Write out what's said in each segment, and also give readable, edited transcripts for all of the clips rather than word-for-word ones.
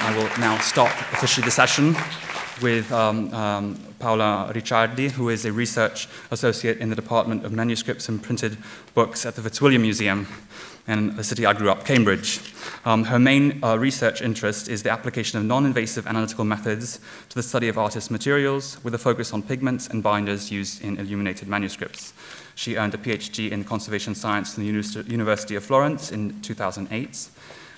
I will now start officially the session with Paola Ricciardi, who is a research associate in the Department of Manuscripts and Printed Books at the Fitzwilliam Museum in the city I grew up, Cambridge. Her main research interest is the application of non-invasive analytical methods to the study of artist materials, with a focus on pigments and binders used in illuminated manuscripts. She earned a PhD in conservation science from the University of Florence in 2008,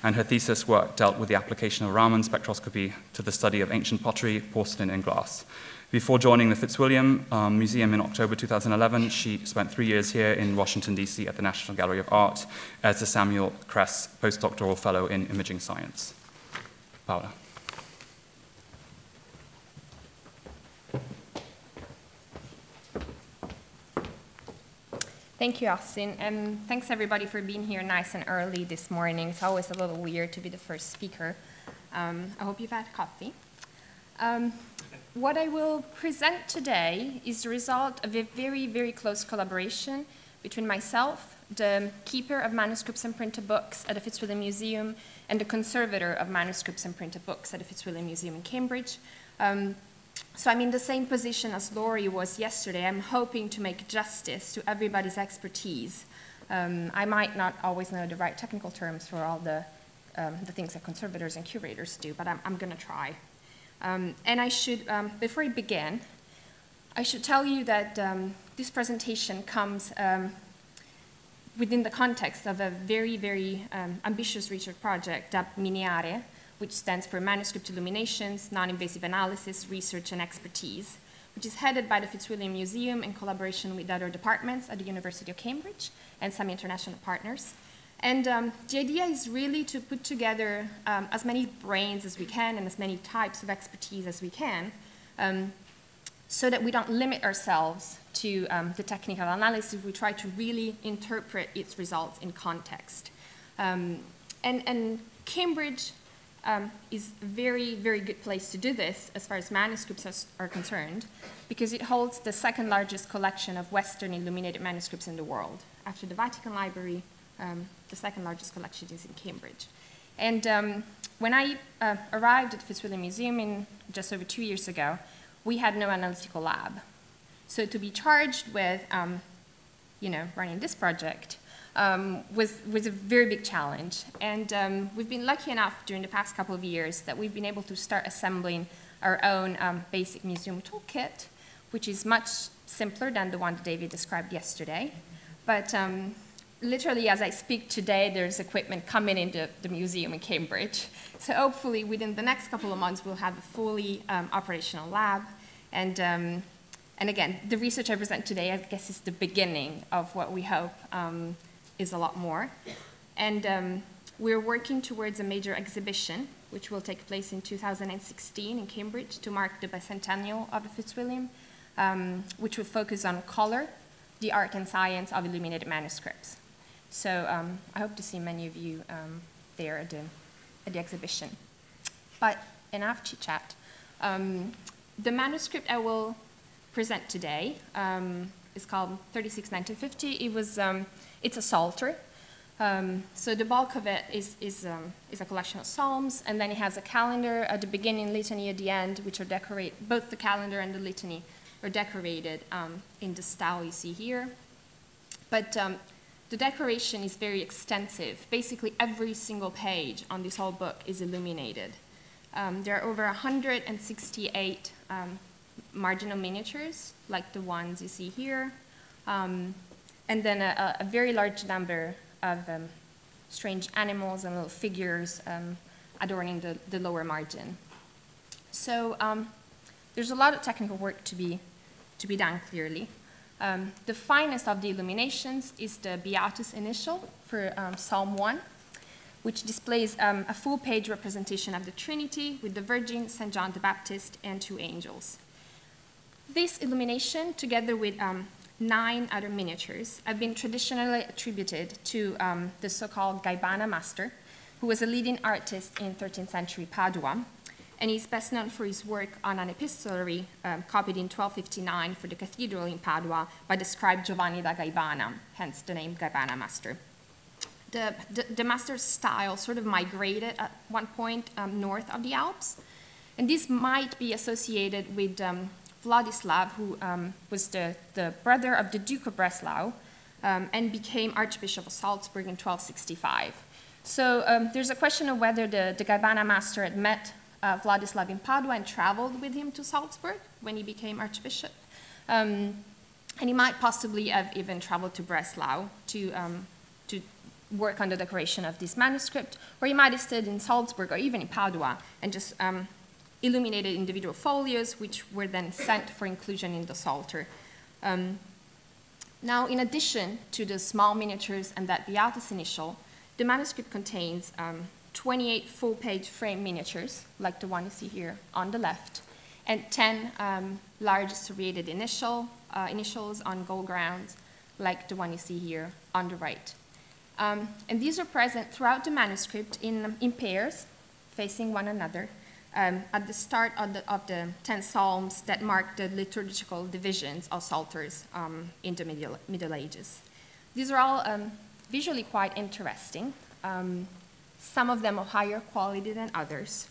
and her thesis work dealt with the application of Raman spectroscopy to the study of ancient pottery, porcelain, and glass. Before joining the Fitzwilliam Museum in October 2011, she spent 3 years here in Washington, D.C. at the National Gallery of Art as a Samuel Kress postdoctoral fellow in imaging science. Paola. Thank you, Austin, and thanks everybody for being here nice and early this morning. It's always a little weird to be the first speaker. I hope you've had coffee. What I will present today is the result of a very, very close collaboration between myself, the keeper of manuscripts and printed books at the Fitzwilliam Museum, and the conservator of manuscripts and printed books at the Fitzwilliam Museum in Cambridge. So I'm in the same position as Laurie was yesterday. I'm hoping to make justice to everybody's expertise. I might not always know the right technical terms for all the things that conservators and curators do, but I'm going to try. And I should, before I begin, I should tell you that this presentation comes within the context of a very, very ambitious research project, MINIARE, which stands for Manuscript Illuminations, Non-Invasive Analysis, Research, and Expertise, which is headed by the Fitzwilliam Museum in collaboration with other departments at the University of Cambridge and some international partners. And the idea is really to put together as many brains as we can and as many types of expertise as we can so that we don't limit ourselves to the technical analysis. We try to really interpret its results in context. And Cambridge is a very, very good place to do this as far as manuscripts are concerned, because it holds the second largest collection of Western illuminated manuscripts in the world. After the Vatican Library, the second largest collection is in Cambridge. And when I arrived at the Fitzwilliam Museum just over 2 years ago, we had no analytical lab. So to be charged with running this project was a very big challenge. And we've been lucky enough during the past couple of years that we've been able to start assembling our own basic museum toolkit, which is much simpler than the one that David described yesterday. But literally, as I speak today, there's equipment coming into the museum in Cambridge. So hopefully, within the next couple of months, we'll have a fully operational lab. And again, the research I present today, I guess, is the beginning of what we hope is a lot more. And we're working towards a major exhibition, which will take place in 2016 in Cambridge to mark the bicentennial of the Fitzwilliam, which will focus on color, the art and science of illuminated manuscripts. So I hope to see many of you there at the exhibition. But enough chit-chat. The manuscript I will present today is called 36-1950. It's a Psalter. So the bulk of it is a collection of psalms, and then it has a calendar at the beginning, litany at the end, which are decorated. Both the calendar and the litany are decorated in the style you see here. But the decoration is very extensive. Basically, every single page on this whole book is illuminated. There are over 168 marginal miniatures, like the ones you see here, and then a very large number of strange animals and little figures adorning the lower margin. So there's a lot of technical work to be done, clearly. The finest of the illuminations is the Beatus initial for Psalm 1, which displays a full-page representation of the Trinity with the Virgin, St. John the Baptist, and 2 angels. This illumination, together with 9 other miniatures, have been traditionally attributed to the so-called Gaibana master, who was a leading artist in 13th century Padua, and he's best known for his work on an epistolary copied in 1259 for the cathedral in Padua by the scribe Giovanni da Gaibana, hence the name Gaibana master. the master's style sort of migrated at one point north of the Alps. And this might be associated with Vladislav, who was the brother of the Duke of Breslau and became Archbishop of Salzburg in 1265. So there's a question of whether the Gaibana master had met Vladislav in Padua and traveled with him to Salzburg when he became Archbishop. And he might possibly have even traveled to Breslau to work on the decoration of this manuscript, or he might have stayed in Salzburg or even in Padua and just illuminated individual folios, which were then sent for inclusion in the Psalter. Now, in addition to the small miniatures and that Beatus initial, the manuscript contains 28 full-page frame miniatures, like the one you see here on the left, and 10 large serrated initials on gold grounds, like the one you see here on the right. And these are present throughout the manuscript in pairs, facing one another, at the start of the 10 psalms that mark the liturgical divisions of psalters in the Middle Ages. These are all visually quite interesting, some of them of higher quality than others,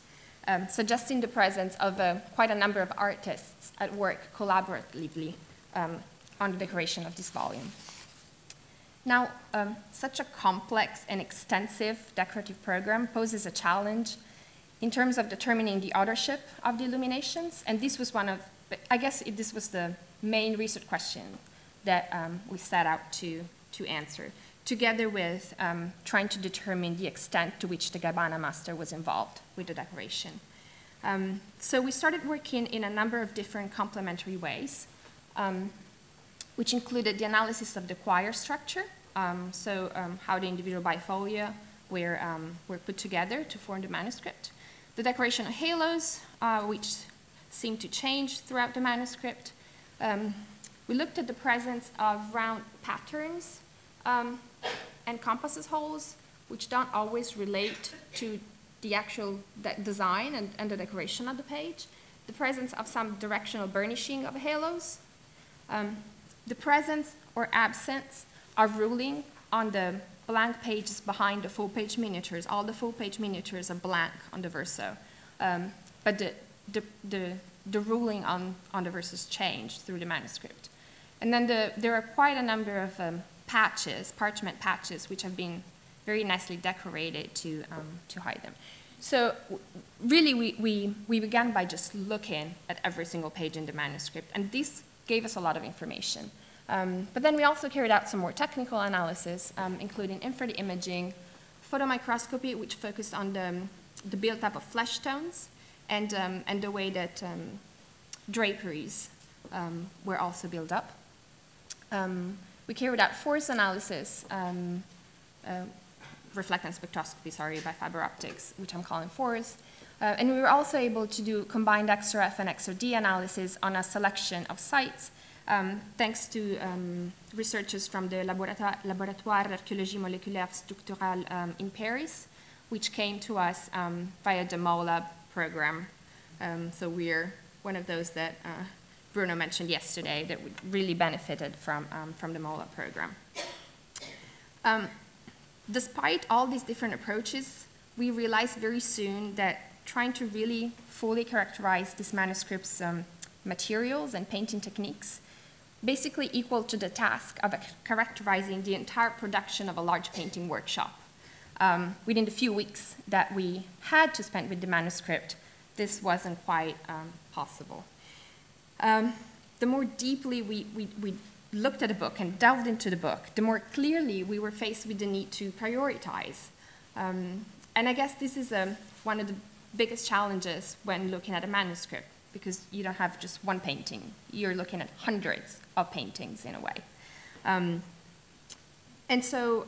suggesting the presence of quite a number of artists at work collaboratively on the decoration of this volume. Now, such a complex and extensive decorative program poses a challenge in terms of determining the authorship of the illuminations, and this was this was the main research question that we set out to answer, together with trying to determine the extent to which the Gaibana master was involved with the decoration. So we started working in a number of different complementary ways, which included the analysis of the choir structure, how the individual bifolia were put together to form the manuscript, the decoration of halos, which seemed to change throughout the manuscript. We looked at the presence of round patterns and compasses holes, which don't always relate to the actual design and the decoration of the page, the presence of some directional burnishing of halos, the presence or absence of ruling on the blank pages behind the full-page miniatures. All the full-page miniatures are blank on the verso, but the ruling on the verses changed through the manuscript. And then there are quite a number of patches, parchment patches, which have been very nicely decorated to hide them. So really, we began by just looking at every single page in the manuscript, and this gave us a lot of information. But then we also carried out some more technical analysis, including infrared imaging, photomicroscopy, which focused on the build-up of flesh tones, and the way that draperies were also built up. We carried out force analysis, reflectance spectroscopy, by fiber optics, which I'm calling force. And we were also able to do combined XRF and XRD analysis on a selection of sites, thanks to researchers from the Laboratoire d'Archéologie Moléculaire Structurale in Paris, which came to us via the MOLAB program. So we're one of those that Bruno mentioned yesterday that really benefited from the MOLAB program. Despite all these different approaches, we realized very soon that trying to really fully characterize this manuscript's materials and painting techniques basically equal to the task of characterizing the entire production of a large painting workshop. Within the few weeks that we had to spend with the manuscript, this wasn't quite possible. The more deeply we looked at the book and delved into the book, the more clearly we were faced with the need to prioritize. And I guess this is one of the biggest challenges when looking at a manuscript, because you don't have just one painting. You're looking at hundreds of paintings in a way. And so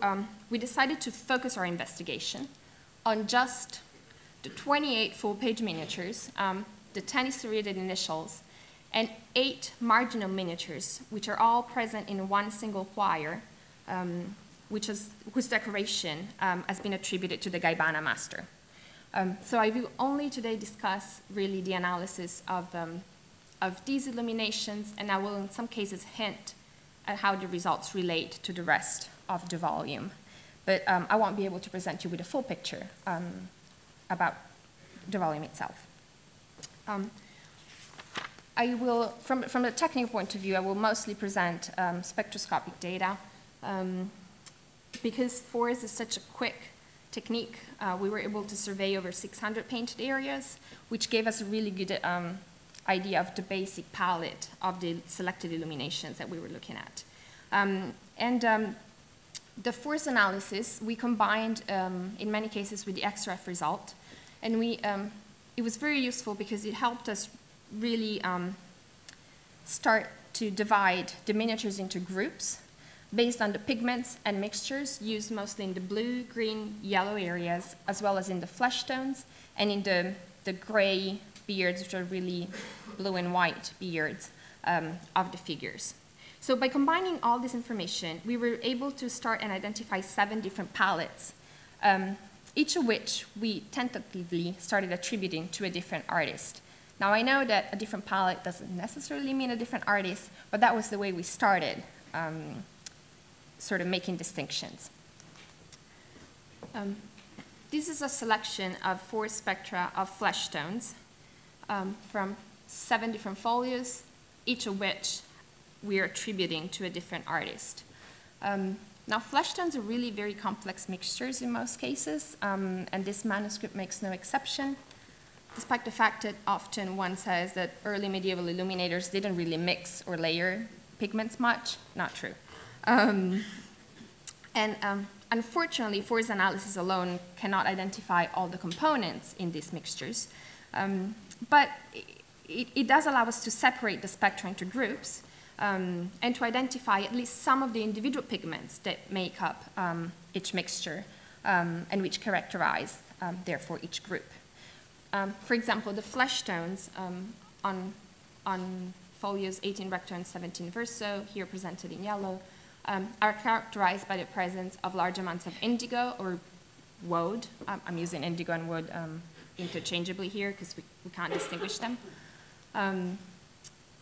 we decided to focus our investigation on just the 28 full-page miniatures, the 10 serrated initials, and 8 marginal miniatures, which are all present in one single choir, whose decoration has been attributed to the Gaibana master. So I will only today discuss really the analysis of these illuminations, and I will in some cases hint at how the results relate to the rest of the volume. but I won't be able to present you with a full picture about the volume itself. I will, from a technical point of view, I will mostly present spectroscopic data. Because FORS is such a quick technique, we were able to survey over 600 painted areas, which gave us a really good idea of the basic palette of the selected illuminations that we were looking at. The FORS analysis, we combined, in many cases, with the XRF result. And it was very useful because it helped us really start to divide the miniatures into groups based on the pigments and mixtures used mostly in the blue, green, yellow areas, as well as in the flesh tones and in the gray beards, which are really blue and white beards of the figures. So by combining all this information, we were able to start and identify 7 different palettes, each of which we tentatively started attributing to a different artist. Now I know that a different palette doesn't necessarily mean a different artist, but that was the way we started, sort of making distinctions. This is a selection of 4 spectra of flesh tones from 7 different folios, each of which we are attributing to a different artist. Now, flesh tones are really very complex mixtures in most cases, and this manuscript makes no exception, despite the fact that often one says that early medieval illuminators didn't really mix or layer pigments much. Not true. Unfortunately, FORS analysis alone cannot identify all the components in these mixtures, but it does allow us to separate the spectra into groups and to identify at least some of the individual pigments that make up each mixture and which characterize, therefore, each group. For example, the flesh tones on folios 18 recto and 17 verso, here presented in yellow, are characterized by the presence of large amounts of indigo or woad. I'm using indigo and wood interchangeably here because we can't distinguish them.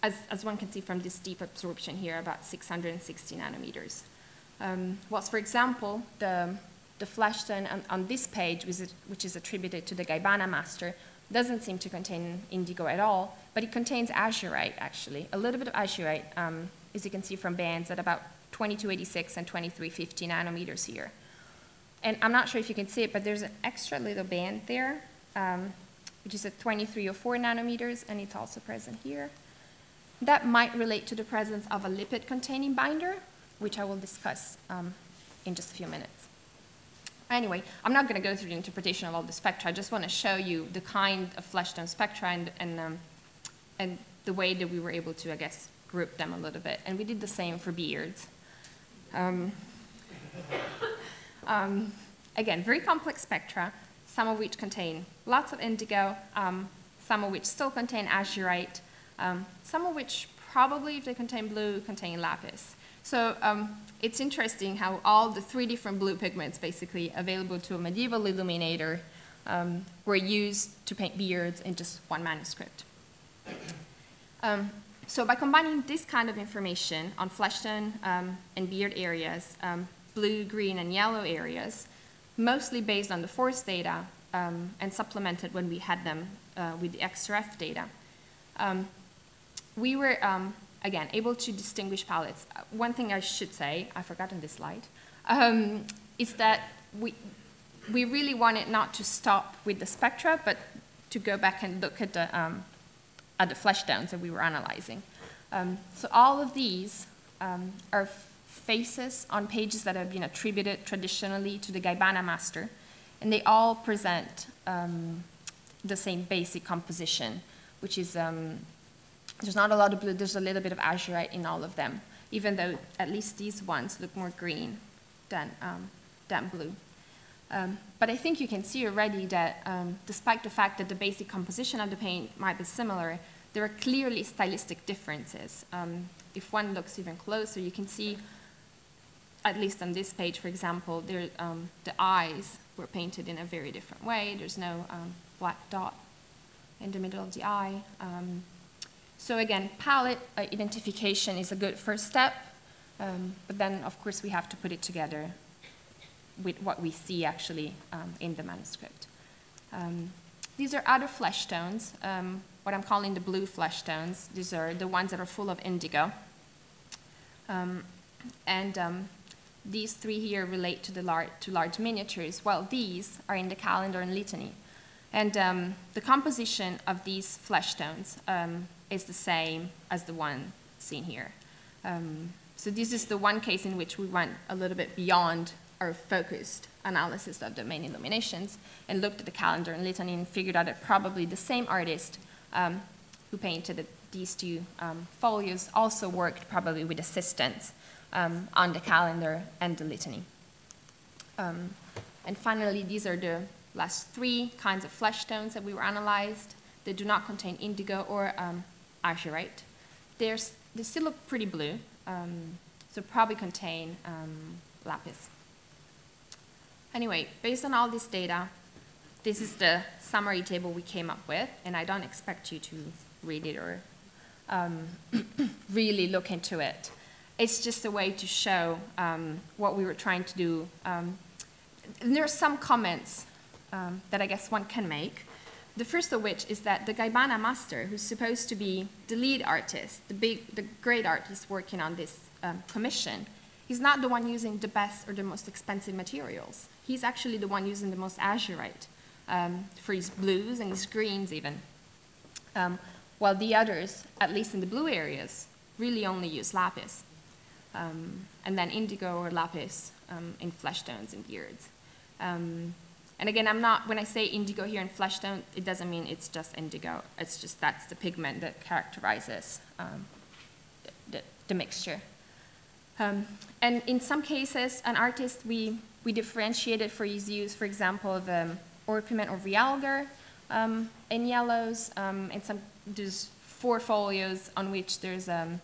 As one can see from this deep absorption here, about 660 nanometers. Whilst, for example, the flesh tone on this page, which is attributed to the Gaibana master, doesn't seem to contain indigo at all, but it contains azurite, actually. A little bit of azurite, as you can see from bands at about 2286 and 2350 nanometers here. And I'm not sure if you can see it, but there's an extra little band there, which is at 2304 nanometers, and it's also present here. That might relate to the presence of a lipid-containing binder, which I will discuss in just a few minutes. Anyway, I'm not going to go through the interpretation of all the spectra. I just want to show you the kind of flesh tone spectra and the way that we were able to, I guess, group them a little bit. And we did the same for beards. Again, very complex spectra, some of which contain lots of indigo, some of which still contain azurite, some of which probably, if they contain blue, contain lapis. So it's interesting how all the 3 different blue pigments, basically available to a medieval illuminator, were used to paint beards in just one manuscript. So by combining this kind of information on flesh tone and beard areas, blue, green, and yellow areas, mostly based on the FORS data and supplemented when we had them with the XRF data, we were, again, able to distinguish palettes. One thing I should say, I forgot on this slide, is that we really wanted not to stop with the spectra, but to go back and look at the flesh tones that we were analyzing. So all of these are faces on pages that have been attributed traditionally to the Gaibana master, and they all present the same basic composition, which is there's not a lot of blue, there's a little bit of azurite in all of them, even though at least these ones look more green than blue. But I think you can see already that despite the fact that the basic composition of the paint might be similar, there are clearly stylistic differences. If one looks even closer, you can see, at least on this page, for example, the eyes were painted in a very different way. There's no black dot in the middle of the eye. So again, palette identification is a good first step, but then, of course, we have to put it together with what we see actually in the manuscript. These are other flesh tones, what I'm calling the blue flesh tones. These are the ones that are full of indigo. These three here relate to large miniatures, while these are in the calendar and litany. And the composition of these flesh tones is the same as the one seen here. So this is the one case in which we went a little bit beyond our focused analysis of the main illuminations and looked at the calendar and litany and figured out that probably the same artist who painted these two folios also worked probably with assistants on the calendar and the litany. And finally, these are the last three kinds of flesh tones that we were analyzed. They do not contain indigo or azurite. They still look pretty blue, so probably contain lapis. Anyway, based on all this data, this is the summary table we came up with, and I don't expect you to read it or really look into it. It's just a way to show what we were trying to do. There are some comments that I guess one can make. The first of which is that the Gaibana master, who's supposed to be the lead artist, the great artist working on this commission, he's not the one using the best or the most expensive materials. He's actually the one using the most azurite for his blues and his greens even. While the others, at least in the blue areas, really only use lapis. And then indigo or lapis in flesh tones and beards. And again, when I say indigo here in flesh tone, it doesn't mean it's just indigo. It's just that's the pigment that characterizes the mixture. And in some cases, an artist, we differentiated for his use, for example, of orpiment or realgar in yellows. There's 4 folios on which there's an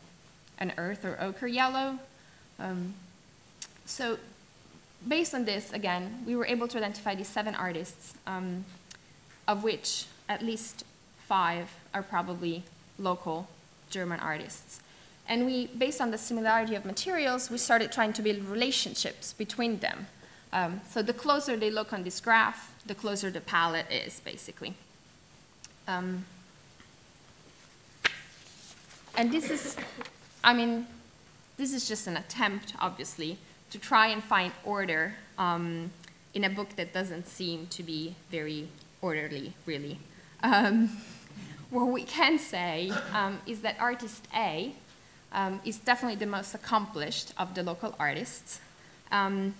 earth or ochre yellow. So based on this, again, we were able to identify these 7 artists, of which at least 5 are probably local German artists. And we, based on the similarity of materials, we started trying to build relationships between them. So the closer they look on this graph, the closer the palette is, basically. And this is, this is just an attempt, obviously, to try and find order in a book that doesn't seem to be very orderly, really. What we can say is that artist A is definitely the most accomplished of the local artists. And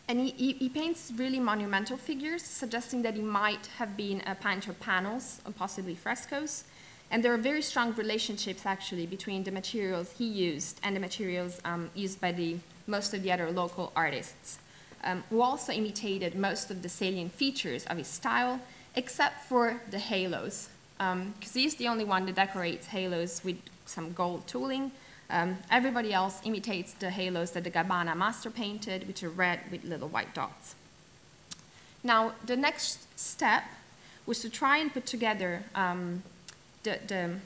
he paints really monumental figures, suggesting that he might have been a painter of panels, or possibly frescoes. And there are very strong relationships, actually, between the materials he used and the materials used by most of the other local artists, who also imitated most of the salient features of his style, except for the halos, because he's the only one that decorates halos with some gold tooling. Everybody else imitates the halos that the Gaibana master painted, which are red with little white dots. Now, the next step was to try and put together the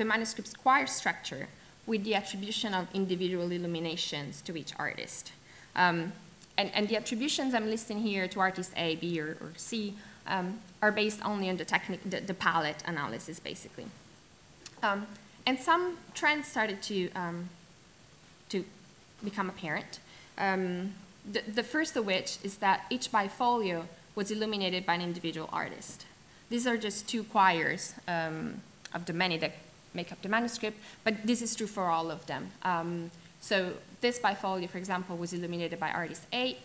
manuscript's choir structure with the attribution of individual illuminations to each artist. And the attributions I'm listing here to artist A, B, or C are based only on the palette analysis, basically. And some trends started to become apparent. The first of which is that each bifolio was illuminated by an individual artist. These are just 2 choirs of the many that make up the manuscript, but this is true for all of them. So this bifolio, for example, was illuminated by artist A,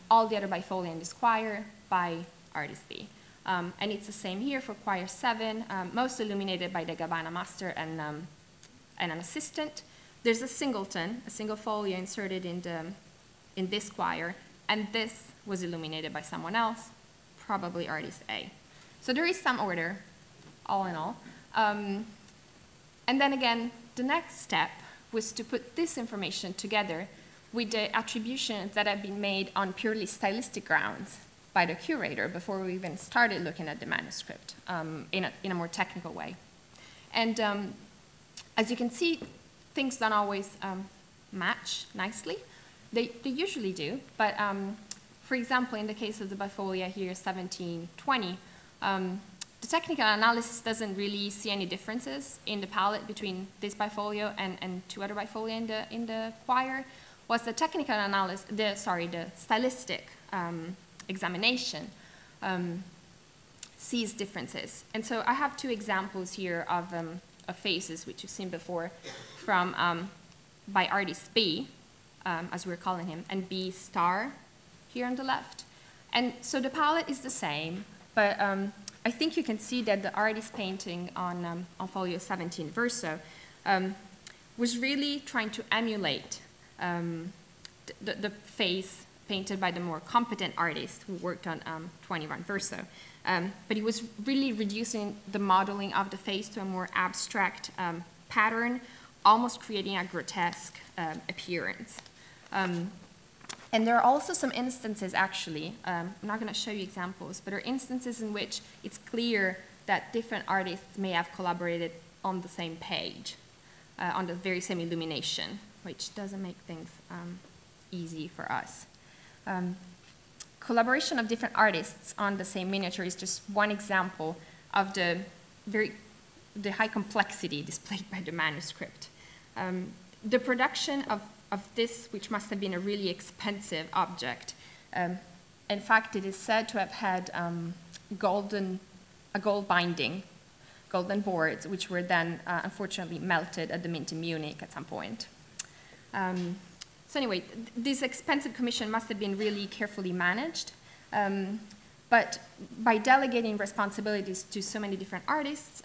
all the other bifolia in this choir by artist B. And it's the same here for choir 7, most illuminated by the Gaibana master and an assistant. There's a singleton, a single folio inserted in this choir, and this was illuminated by someone else, probably artist A. So there is some order, all in all. And then again, the next step was to put this information together with the attributions that have been made on purely stylistic grounds by the curator before we even started looking at the manuscript in a more technical way. And as you can see, things don't always match nicely. They usually do, but for example, in the case of the bifolia here, 1720, the technical analysis doesn't really see any differences in the palette between this bifolio and two other bifolia in the choir. Was the technical analysis, the stylistic examination sees differences. And so I have two examples here of faces, which you've seen before, from by artist B, as we're calling him, and B star here on the left. And so the palette is the same, but I think you can see that the artist painting on folio 17 verso was really trying to emulate the face painted by the more competent artist who worked on 21 verso. But he was really reducing the modeling of the face to a more abstract pattern, almost creating a grotesque appearance. And there are also some instances, actually, I'm not going to show you examples, but there are instances in which it's clear that different artists may have collaborated on the same page, on the very same illumination, which doesn't make things easy for us. Collaboration of different artists on the same miniature is just one example of the high complexity displayed by the manuscript. The production of this, which must have been a really expensive object. In fact, it is said to have had a gold binding, golden boards, which were then unfortunately melted at the Mint in Munich at some point. So anyway, this expensive commission must have been really carefully managed. But by delegating responsibilities to so many different artists,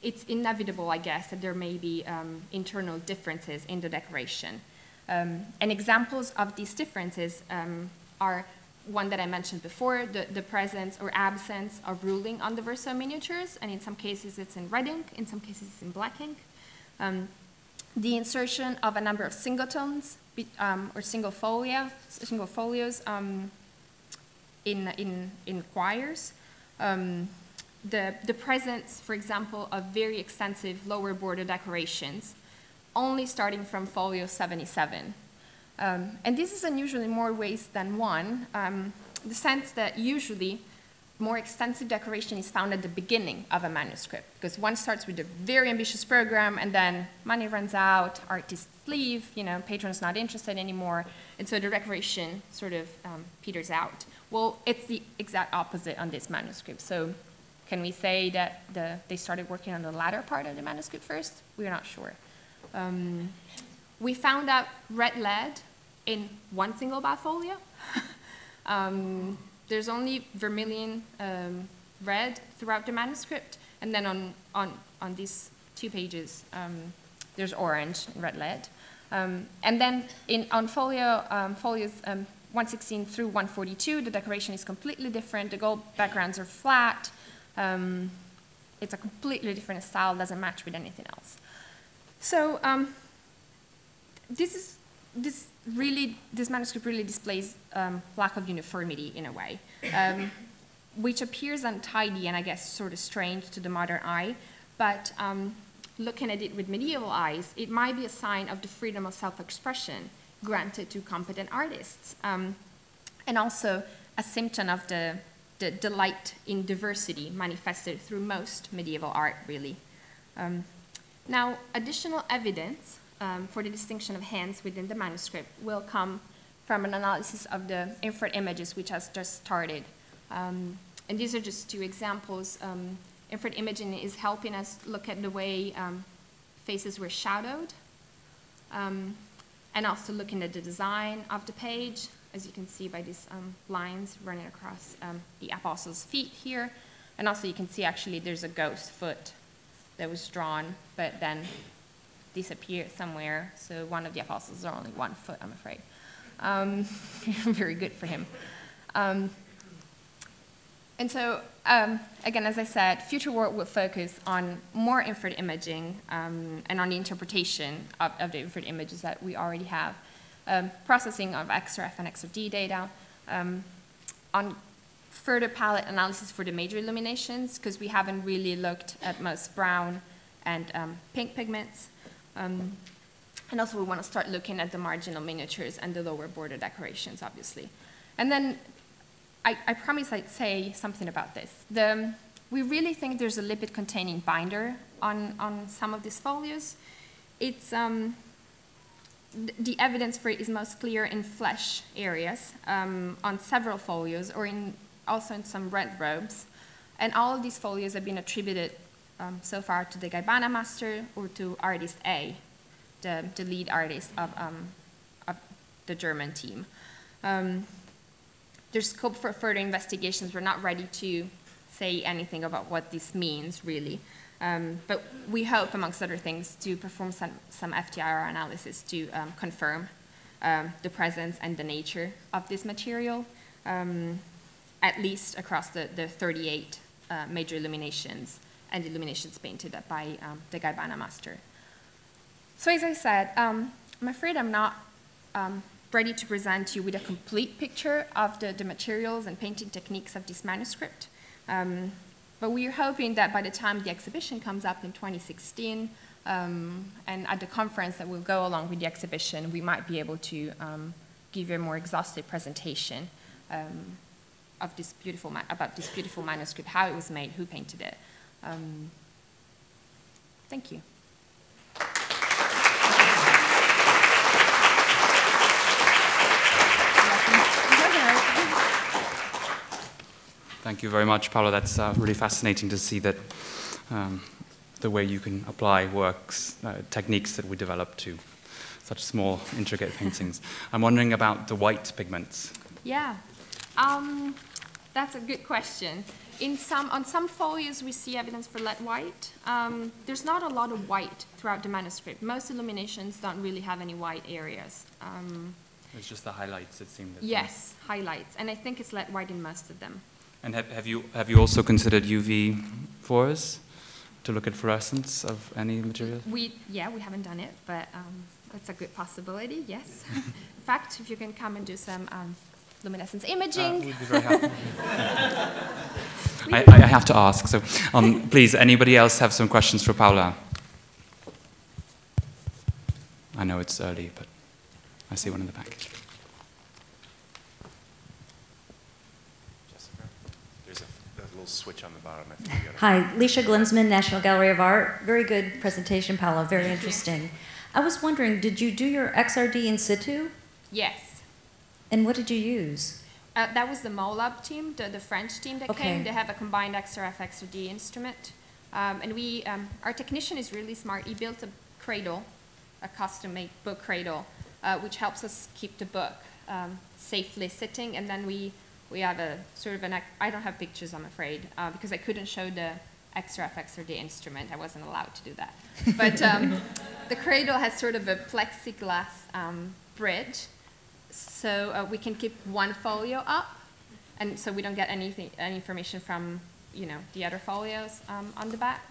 it's inevitable, I guess, that there may be internal differences in the decoration. And examples of these differences are one that I mentioned before, the presence or absence of ruling on the verso miniatures, and in some cases it's in red ink, in some cases it's in black ink. The insertion of a number of singletons or single folios in choirs. The presence, for example, of very extensive lower border decorations, only starting from folio 77. And this is unusual in more ways than one, the sense that usually more extensive decoration is found at the beginning of a manuscript, because one starts with a very ambitious program, and then money runs out, artists leave, patrons not interested anymore, and so the decoration sort of peters out. Well, it's the exact opposite on this manuscript. So can we say that they started working on the latter part of the manuscript first? We're not sure. We found out red lead in one single bifolio. There's only vermilion red throughout the manuscript, and then on these 2 pages, there's orange and red lead. And then on folios 116 through 142, the decoration is completely different. The gold backgrounds are flat. It's a completely different style, doesn't match with anything else. So this manuscript really displays lack of uniformity in a way, which appears untidy and I guess sort of strange to the modern eye, but looking at it with medieval eyes, it might be a sign of the freedom of self-expression granted to competent artists, and also a symptom of the delight in diversity manifested through most medieval art, really. Now, additional evidence for the distinction of hands within the manuscript will come from an analysis of the infrared images, which has just started. And these are just 2 examples. Infrared imaging is helping us look at the way faces were shadowed, and also looking at the design of the page, as you can see by these lines running across the apostles' feet here. And also you can see actually there's a ghost foot that was drawn, but then disappeared somewhere. So one of the apostles are only 1 foot, I'm afraid. Very good for him. And so, again, as I said, future work will focus on more infrared imaging and on the interpretation of the infrared images that we already have, processing of XRF and XRD data, on further palette analysis for the major illuminations, because we haven't really looked at most brown and pink pigments, And also we want to start looking at the marginal miniatures and the lower border decorations, obviously. And then I promise I'd say something about this. We really think there's a lipid-containing binder on some of these folios. It's, the evidence for it is most clear in flesh areas on several folios, or also in some red robes. And all of these folios have been attributed so far to the Gaibana master or to artist A, the lead artist of the German team. There's scope for further investigations. We're not ready to say anything about what this means, really. But we hope, amongst other things, to perform some FTIR analysis to confirm the presence and the nature of this material, at least across the 38 major illuminations and illuminations painted by the Gaibana master. So as I said, I'm afraid I'm not ready to present you with a complete picture of the materials and painting techniques of this manuscript. But we are hoping that by the time the exhibition comes up in 2016, and at the conference that will go along with the exhibition, we might be able to give you a more exhaustive presentation of this about this beautiful manuscript, how it was made, who painted it. Thank you. Thank you very much, Paola. That's really fascinating to see that the way you can apply works, techniques that we develop to such small, intricate paintings. I'm wondering about the white pigments. Yeah, that's a good question. On some folios, we see evidence for lead white. There's not a lot of white throughout the manuscript. Most illuminations don't really have any white areas. It's just the highlights, it seems. Yes, highlights, and I think it's lead white in most of them. And have you also considered UV fluorescence to look at fluorescence of any material? We haven't done it, but it's a good possibility, yes. In fact, if you can come and do some luminescence imaging. We'd be very happy. I have to ask, so please, anybody else have some questions for Paola? I know it's early, but I see one in the back. Switch on the bottom. Hi, Leisha Glinsman, National Gallery of Art. Very good presentation, Paola. Very interesting. I was wondering, did you do your XRD in situ? Yes. And what did you use? That was the MoLab team, the French team that came. They have a combined XRF XRD instrument. And our technician is really smart. He built a cradle, a custom-made book cradle, which helps us keep the book safely sitting. And then we have a sort of I don't have pictures, I'm afraid, because I couldn't show the XRF XRD instrument. I wasn't allowed to do that. But the cradle has sort of a plexiglass bridge, so we can keep one folio up, and so we don't get any information from the other folios on the back.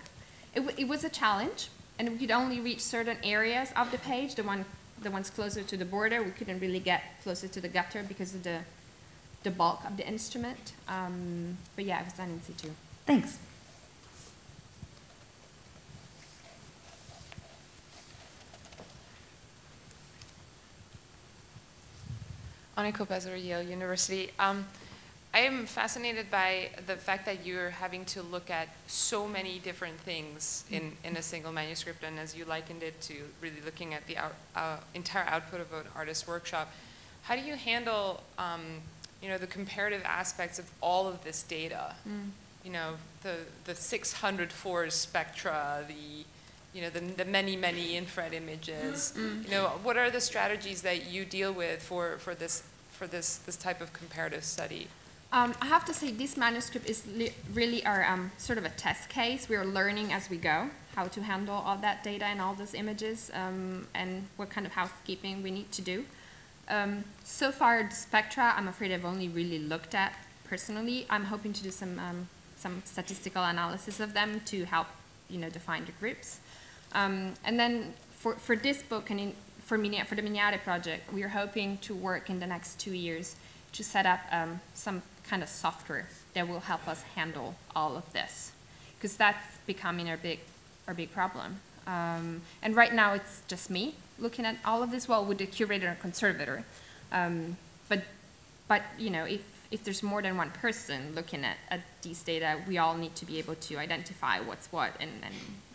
It was a challenge, and we could only reach certain areas of the page. The ones closer to the border, we couldn't really get closer to the gutter because of the bulk of the instrument. But yeah, it was done in situ. Thanks. Aniko Bezer, Yale University. I am fascinated by the fact that you're having to look at so many different things in a single manuscript, and as you likened it to really looking at the entire output of an artist's workshop. How do you handle the comparative aspects of all of this data? The 604 spectra, the many infrared images. What are the strategies that you deal with for this type of comparative study? I have to say this manuscript is really our sort of a test case. We are learning as we go how to handle all that data and all those images, and what kind of housekeeping we need to do. So far, the spectra, I'm afraid I've only really looked at personally. I'm hoping to do some statistical analysis of them to help, define the groups. And then for this book and for the Miniere project, we are hoping to work in the next 2 years to set up some kind of software that will help us handle all of this, because that's becoming our big problem. And right now it's just me looking at all of this, well, with the curator and conservator. But you know, if there's more than one person looking at these data, we all need to be able to identify what's what and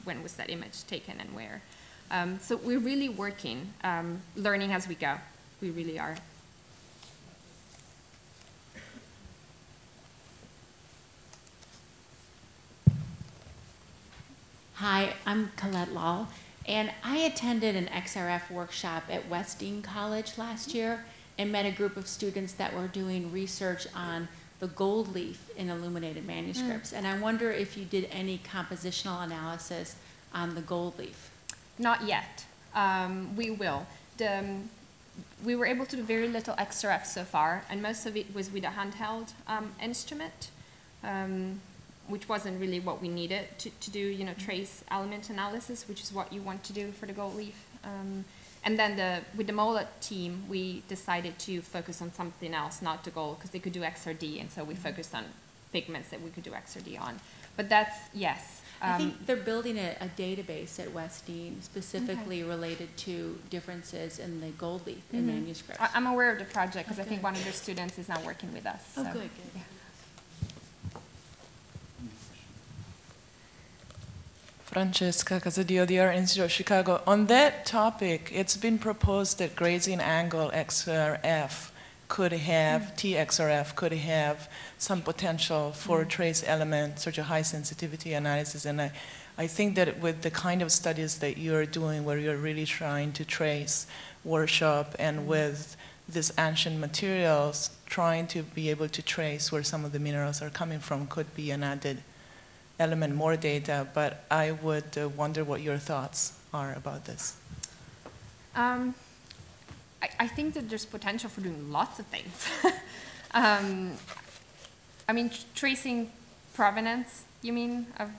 when was that image taken and where. So we're really working, learning as we go. We really are. Hi, I'm Colette Lal, and I attended an XRF workshop at Westdean College last year and met a group of students that were doing research on the gold leaf in illuminated manuscripts. And I wonder if you did any compositional analysis on the gold leaf. Not yet. We will. We were able to do very little XRF so far, and most of it was with a handheld instrument, which wasn't really what we needed to do, you know, trace element analysis, which is what you want to do for the gold leaf. And then with the MOLA team, we decided to focus on something else, not the gold, because they could do XRD, and so we focused on pigments that we could do XRD on. But that's, yes. I think they're building a database at Westdean specifically related to differences in the gold leaf in manuscripts. I'm aware of the project because I think one of their students is now working with us. Oh, so. good. Yeah. Francesca Casadio, the Art Institute of Chicago. On that topic, it's been proposed that grazing angle XRF could have, TXRF could have some potential for trace element, such a high sensitivity analysis. And I think that with the kind of studies that you're doing, where you're really trying to trace workshop and with these ancient materials, trying to be able to trace where some of the minerals are coming from could be an added element, more data, but I would wonder what your thoughts are about this. I think that there's potential for doing lots of things. I mean, tracing provenance, you mean, of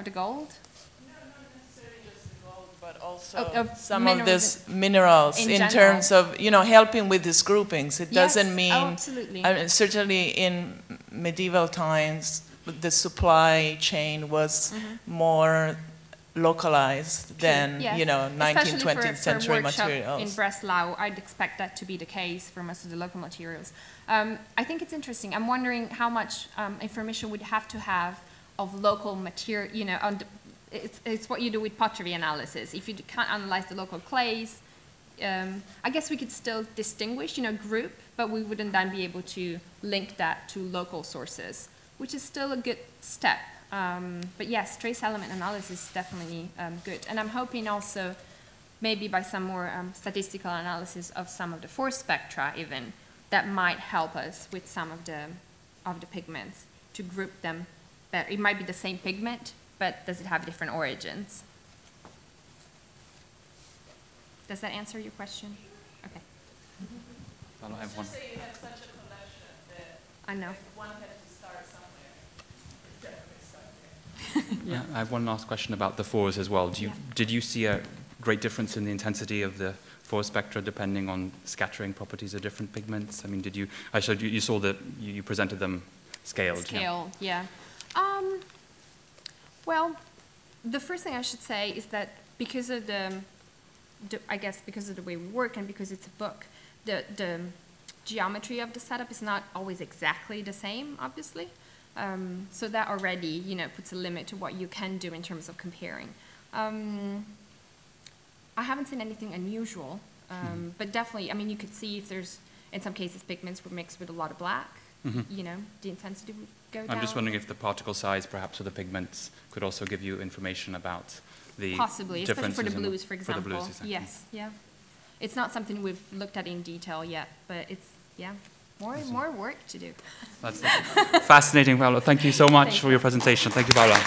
the gold? No, not necessarily just the gold, but also some of these minerals in terms of, you know, helping with these groupings. It doesn't mean, absolutely. I mean, certainly in medieval times, the supply chain was more localized than, you know, 19th, 20th century materials. In Breslau, I'd expect that to be the case for most of the local materials. I think it's interesting. I'm wondering how much information we'd have to have of local material, you know, it's what you do with pottery analysis. If you can't analyze the local clays, I guess we could still distinguish, you know, group, but we wouldn't then be able to link that to local sources, which is still a good step. But yes, trace element analysis is definitely good. And I'm hoping also maybe by some more statistical analysis of some of the force spectra even, that might help us with some of the pigments to group them better. It might be the same pigment, but does it have different origins? Does that answer your question? Okay. I have one. Say you have such a collection that I know. one has to start somewhere. Yeah, I have one last question about the fours as well. Did you see a great difference in the intensity of the four spectra depending on scattering properties of different pigments? I mean, did you? I showed you. You saw that you presented them scaled. Scaled, yeah. Well, the first thing I should say is that because of I guess because of the way we work and because it's a book, the geometry of the setup is not always exactly the same, obviously. So that already, you know, puts a limit to what you can do in terms of comparing. I haven't seen anything unusual, but definitely, I mean, you could see if there's, in some cases, pigments were mixed with a lot of black, you know, the intensity would go down. I'm just wondering if the particle size, perhaps, of the pigments could also give you information about the possibly, especially for the blues, for example. For the blues, exactly. Yes, yeah. It's not something we've looked at in detail yet, but it's, yeah. More work to do. That's fascinating, Paola. Thank you so much for your presentation. Thank you, Paola.